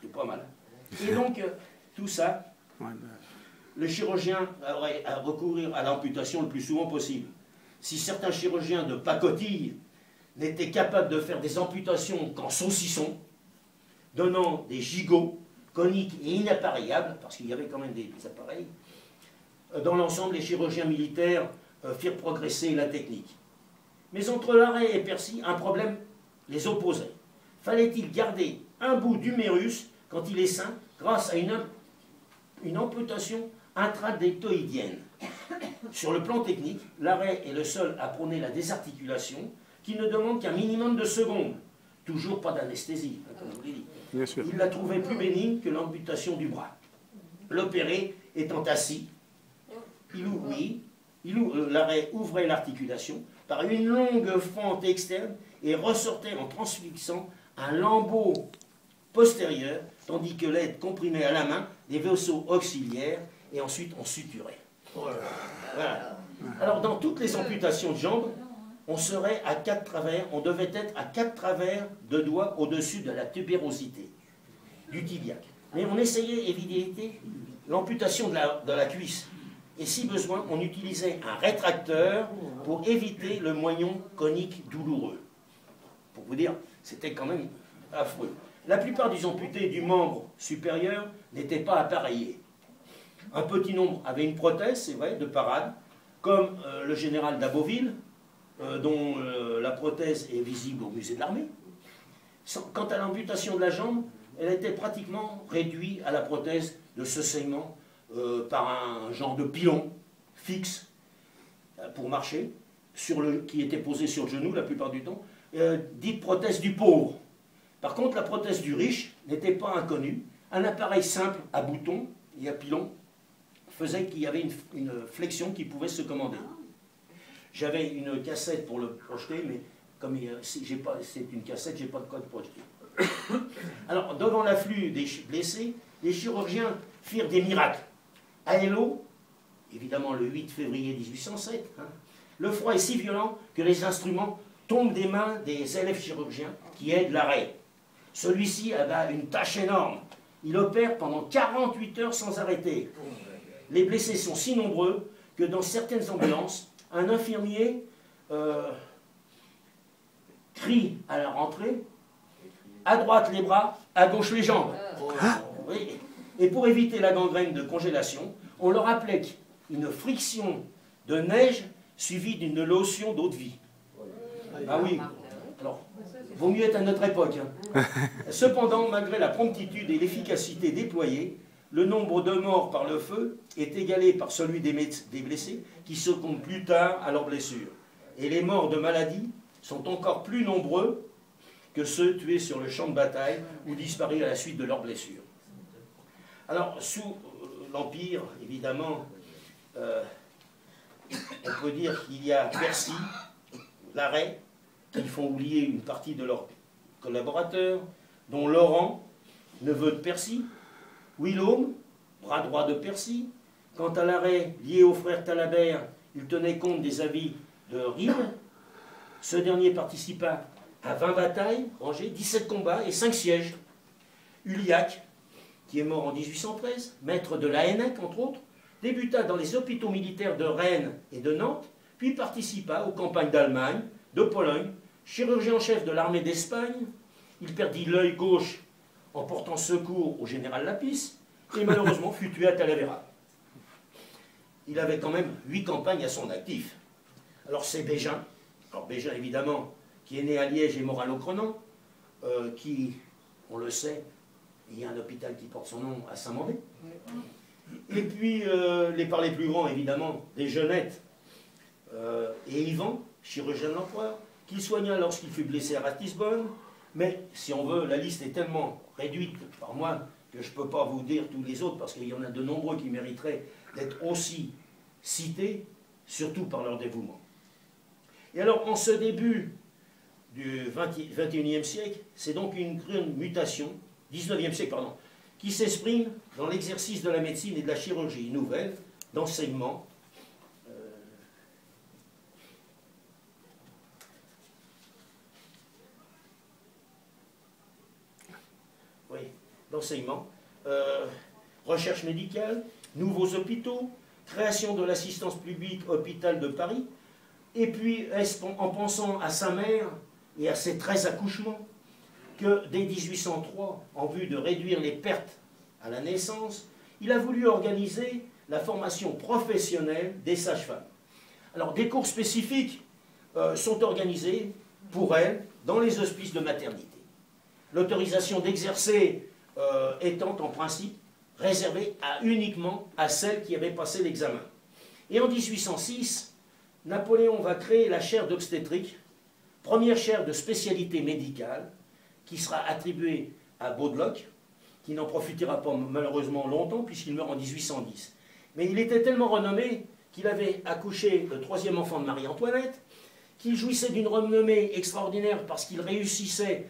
C'est pas mal. Et donc, tout ça, le chirurgien aurait à recourir à l'amputation le plus souvent possible. Si certains chirurgiens de pacotille n'étaient capables de faire des amputations qu'en saucisson, donnant des gigots coniques et inappareillables, parce qu'il y avait quand même des appareils, dans l'ensemble, les chirurgiens militaires firent progresser la technique. Mais entre l'arrêt et Percy, un problème les opposait. Fallait-il garder un bout d'humérus quand il est sain, grâce à une amputation intradectoïdienne? Sur le plan technique, l'arrêt est le seul à prôner la désarticulation, qui ne demande qu'un minimum de secondes. Toujours pas d'anesthésie, comme je vous l'ai dit. Bien sûr. Il la trouvait plus bénigne que l'amputation du bras. L'opéré étant assis, l'arrêt ouvrait l'articulation par une longue fente externe et ressortait en transfixant un lambeau postérieur, tandis que l'aide comprimait à la main des vaisseaux auxiliaires et ensuite on suturait. Voilà. Alors dans toutes les amputations de jambes, on serait à 4 travers, on devait être à 4 travers de doigts au-dessus de la tubérosité, du tibiaque. Mais on essayait d'éviter l'amputation de la cuisse. Et si besoin, on utilisait un rétracteur pour éviter le moignon conique douloureux. Pour vous dire, c'était quand même affreux. La plupart des amputés du membre supérieur n'étaient pas appareillés. Un petit nombre avaient une prothèse, c'est vrai, de parade, comme le général d'Aboville, dont la prothèse est visible au musée de l'armée. Quant à l'amputation de la jambe, elle était pratiquement réduite à la prothèse de ce segment par un genre de pilon fixe pour marcher, qui était posée sur le genou la plupart du temps, dite prothèse du pauvre. Par contre, la prothèse du riche n'était pas inconnue. Un appareil simple à boutons et à pilon faisait qu'il y avait une flexion qui pouvait se commander. J'avais une cassette pour le projeter, mais comme c'est une cassette, je n'ai pas de code projeté. Alors, devant l'afflux des blessés, les chirurgiens firent des miracles. À Eylau, évidemment le 8 février 1807, le froid est si violent que les instruments tombent des mains des élèves chirurgiens qui aident l'arrêt. Celui-ci avait une tâche énorme. Il opère pendant 48 heures sans arrêter. Les blessés sont si nombreux que dans certaines ambulances, un infirmier crie à la rentrée, à droite les bras, à gauche les jambes. Oui. Et pour éviter la gangrène de congélation, on leur applique une friction de neige suivie d'une lotion d'eau de vie. Ah oui, alors, vaut mieux être à notre époque. Cependant, malgré la promptitude et l'efficacité déployée, le nombre de morts par le feu est égalé par celui des blessés qui succombent plus tard à leurs blessures. Et les morts de maladie sont encore plus nombreux que ceux tués sur le champ de bataille ou disparus à la suite de leurs blessures. Alors, sous l'Empire, évidemment, on peut dire qu'il y a Percy, l'arrêt, qui font oublier une partie de leurs collaborateurs, dont Laurent, neveu de Percy, Willaume, bras droit de Percy. Quant à l'arrêt lié au frère Talabert, il tenait compte des avis de Rime. Ce dernier participa à 20 batailles rangées, 17 combats et 5 sièges. Uliac, qui est mort en 1813, maître de la Hennec, entre autres, débuta dans les hôpitaux militaires de Rennes et de Nantes, puis participa aux campagnes d'Allemagne, de Pologne, chirurgien en chef de l'armée d'Espagne. Il perdit l'œil gauche en portant secours au général Lapis, et malheureusement fut tué à Talavera. Il avait quand même 8 campagnes à son actif. Alors c'est Bégin, alors Bégin évidemment, qui est né à Liège et mort à Locronan, qui, on le sait, il y a un hôpital qui porte son nom à Saint-Mandé. Et puis, par les plus grands, évidemment, des Jeunettes et Yvan, chirurgien de l'empereur, qu'il soigna lorsqu'il fut blessé à Ratisbonne. Mais, si on veut, la liste est tellement réduite par moi que je ne peux pas vous dire tous les autres, parce qu'il y en a de nombreux qui mériteraient d'être aussi cités, surtout par leur dévouement. Et alors, en ce début du XXIe siècle, c'est donc une grande mutation, 19e siècle, pardon, qui s'exprime dans l'exercice de la médecine et de la chirurgie nouvelle, d'enseignement, recherche médicale, nouveaux hôpitaux, création de l'assistance publique hôpital de Paris, et puis en pensant à sa mère et à ses 13 accouchements, que dès 1803, en vue de réduire les pertes à la naissance, il a voulu organiser la formation professionnelle des sages-femmes. Alors des cours spécifiques sont organisés pour elles dans les hospices de maternité. L'autorisation d'exercer étant en principe réservée uniquement à celles qui avaient passé l'examen. Et en 1806, Napoléon va créer la chaire d'obstétrique, première chaire de spécialité médicale, qui sera attribuée à Baudeloc, qui n'en profitera pas malheureusement longtemps, puisqu'il meurt en 1810. Mais il était tellement renommé qu'il avait accouché le 3e enfant de Marie-Antoinette, qu'il jouissait d'une renommée extraordinaire parce qu'il réussissait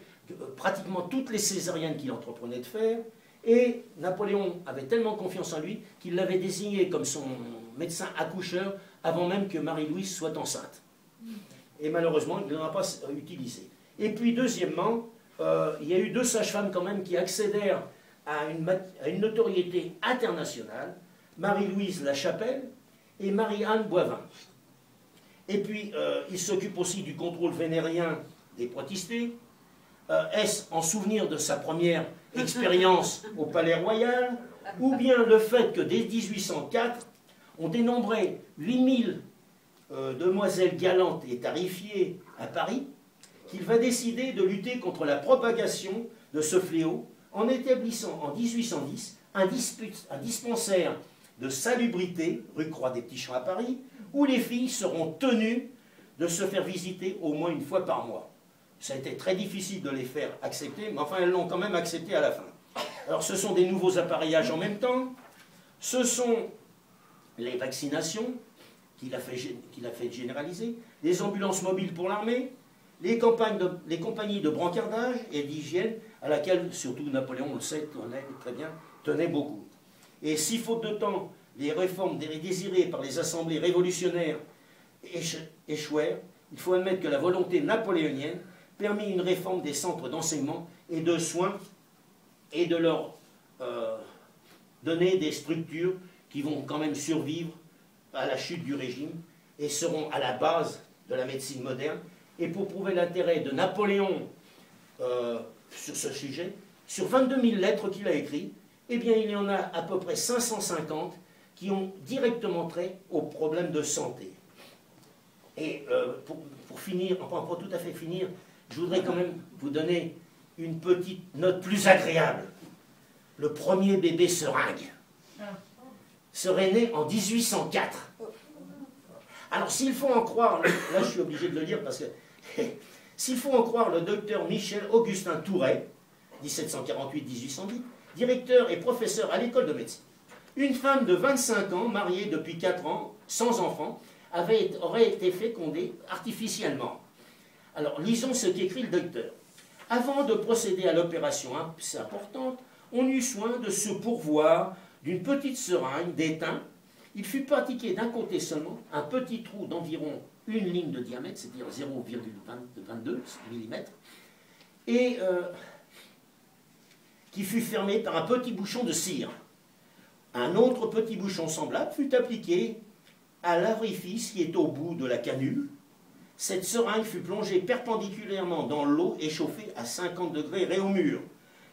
pratiquement toutes les césariennes qu'il entreprenait de faire, et Napoléon avait tellement confiance en lui qu'il l'avait désigné comme son médecin accoucheur avant même que Marie-Louise soit enceinte. Et malheureusement, il n'en a pas utilisé. Et puis, deuxièmement, il y a eu 2 sages-femmes quand même qui accédèrent à une notoriété internationale, Marie-Louise Lachapelle et Marie-Anne Boivin. Et puis, il s'occupe aussi du contrôle vénérien des protistés. Est-ce en souvenir de sa première expérience au Palais Royal, ou bien le fait que dès 1804, on dénombrait 8000 demoiselles galantes et tariffiées à Paris, qu'il va décider de lutter contre la propagation de ce fléau en établissant en 1810 un dispensaire de salubrité, rue Croix des Petits Champs à Paris, où les filles seront tenues de se faire visiter au moins une fois par mois. Ça a été très difficile de les faire accepter, mais enfin elles l'ont quand même accepté à la fin. Alors ce sont des nouveaux appareillages en même temps, ce sont les vaccinations qu'il a fait généraliser, les ambulances mobiles pour l'armée, les compagnies de brancardage et d'hygiène, à laquelle surtout Napoléon, on le sait très bien, tenait beaucoup. Et si faute de temps, les réformes désirées par les assemblées révolutionnaires échouèrent, il faut admettre que la volonté napoléonienne permit une réforme des centres d'enseignement et de soins et de leur donner des structures qui vont quand même survivre à la chute du régime et seront à la base de la médecine moderne. Et pour prouver l'intérêt de Napoléon sur ce sujet, sur 22 000 lettres qu'il a écrites, eh bien il y en a à peu près 550 qui ont directement trait aux problèmes de santé. Et pour finir, enfin pour tout à fait finir, je voudrais quand même vous donner une petite note plus agréable. Le premier bébé seringue serait né en 1804. Alors s'il faut en croire, là je suis obligé de le dire parce que s'il faut en croire le docteur Michel Augustin Touret, 1748-1810, directeur et professeur à l'école de médecine, une femme de 25 ans, mariée depuis 4 ans, sans enfant, aurait été fécondée artificiellement. Alors lisons ce qu'écrit le docteur. Avant de procéder à l'opération assez importante, on eut soin de se pourvoir d'une petite seringue d'étain. Il fut pratiqué d'un côté seulement un petit trou d'environ une ligne de diamètre, c'est-à-dire 0,22 mm, et qui fut fermé par un petit bouchon de cire. Un autre petit bouchon semblable fut appliqué à l'orifice qui est au bout de la canule. Cette seringue fut plongée perpendiculairement dans l'eau et chauffée à 50 degrés ré au mur.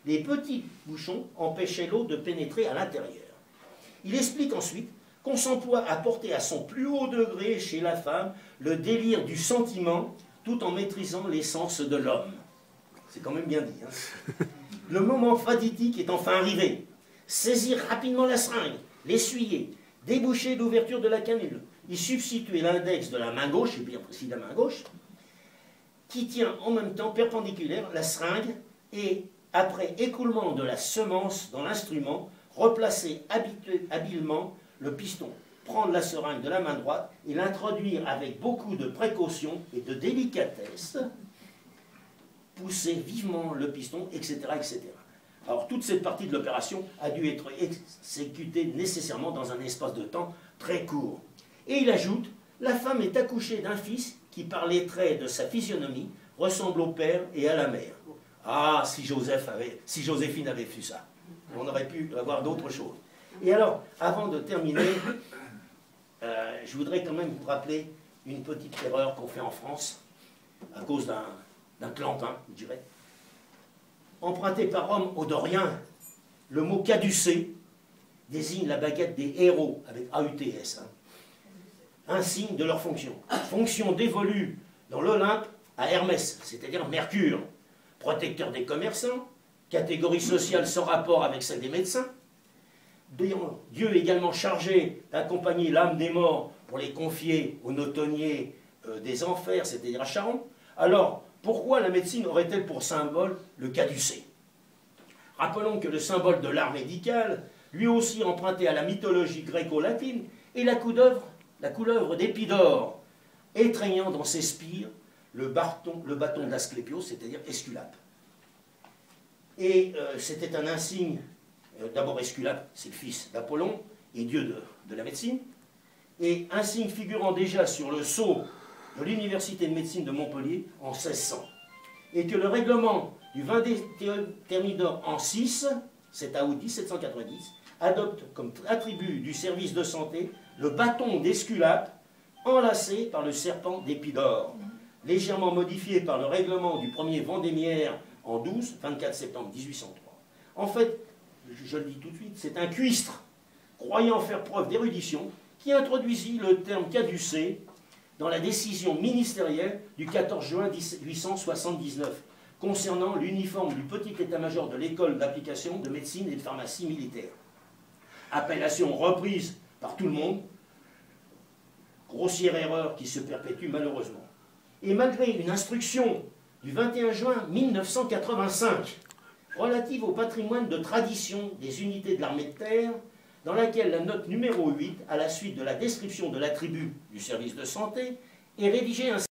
Les petits bouchons empêchaient l'eau de pénétrer à l'intérieur. Il explique ensuite qu'on s'emploie à porter à son plus haut degré chez la femme le délire du sentiment tout en maîtrisant l'essence de l'homme. C'est quand même bien dit. Hein. Le moment fatidique est enfin arrivé. Saisir rapidement la seringue, l'essuyer, déboucher l'ouverture de la canule, y substituer l'index de la main gauche, et bien précis de la main gauche, qui tient en même temps perpendiculaire la seringue, et après écoulement de la semence dans l'instrument, replacer habilement le piston, prendre la seringue de la main droite et l'introduire avec beaucoup de précaution et de délicatesse, pousser vivement le piston, etc., etc. Alors toute cette partie de l'opération a dû être exécutée nécessairement dans un espace de temps très court. Et il ajoute, la femme est accouchée d'un fils qui, par les traits de sa physionomie, ressemble au père et à la mère. Ah, si Joséphine avait fait ça, on aurait pu avoir d'autres choses. Et alors, avant de terminer, je voudrais quand même vous rappeler une petite erreur qu'on fait en France, à cause d'un clampin, je dirais. Emprunté par Rome aux Doriens, le mot caducée désigne la baguette des héros, avec AUTS, hein, un signe de leur fonction. Fonction dévolue dans l'Olympe à Hermès, c'est-à-dire Mercure, protecteur des commerçants, catégorie sociale sans rapport avec celle des médecins. Dieu également chargé d'accompagner l'âme des morts pour les confier aux notonniers des enfers, c'est-à-dire à Charon. Alors, pourquoi la médecine aurait-elle pour symbole le caducée? Rappelons que le symbole de l'art médical, lui aussi emprunté à la mythologie gréco-latine, est la couleuvre d'Épidore, étreignant dans ses spires le bâton d'Asclépios, c'est-à-dire Esculape. Et c'était un insigne, d'abord Esculape, c'est le fils d'Apollon et dieu de la médecine, et insigne figurant déjà sur le sceau de l'Université de médecine de Montpellier en 1600, et que le règlement du 20 Thermidor en 6, c'est à août 1790, adopte comme attribut du service de santé le bâton d'Esculape enlacé par le serpent d'Épidore, légèrement modifié par le règlement du premier Vendémiaire en 24 septembre 1803. En fait, je le dis tout de suite, c'est un cuistre, croyant faire preuve d'érudition, qui introduisit le terme caducée dans la décision ministérielle du 14 juin 1879, concernant l'uniforme du petit état-major de l'école d'application de médecine et de pharmacie militaire. appellation reprise par tout le monde. Grossière erreur qui se perpétue malheureusement. Et malgré une instruction du 21 juin 1985 relative au patrimoine de tradition des unités de l'armée de terre, dans laquelle la note numéro 8, à la suite de la description de l'attribut du service de santé, est rédigée ainsi.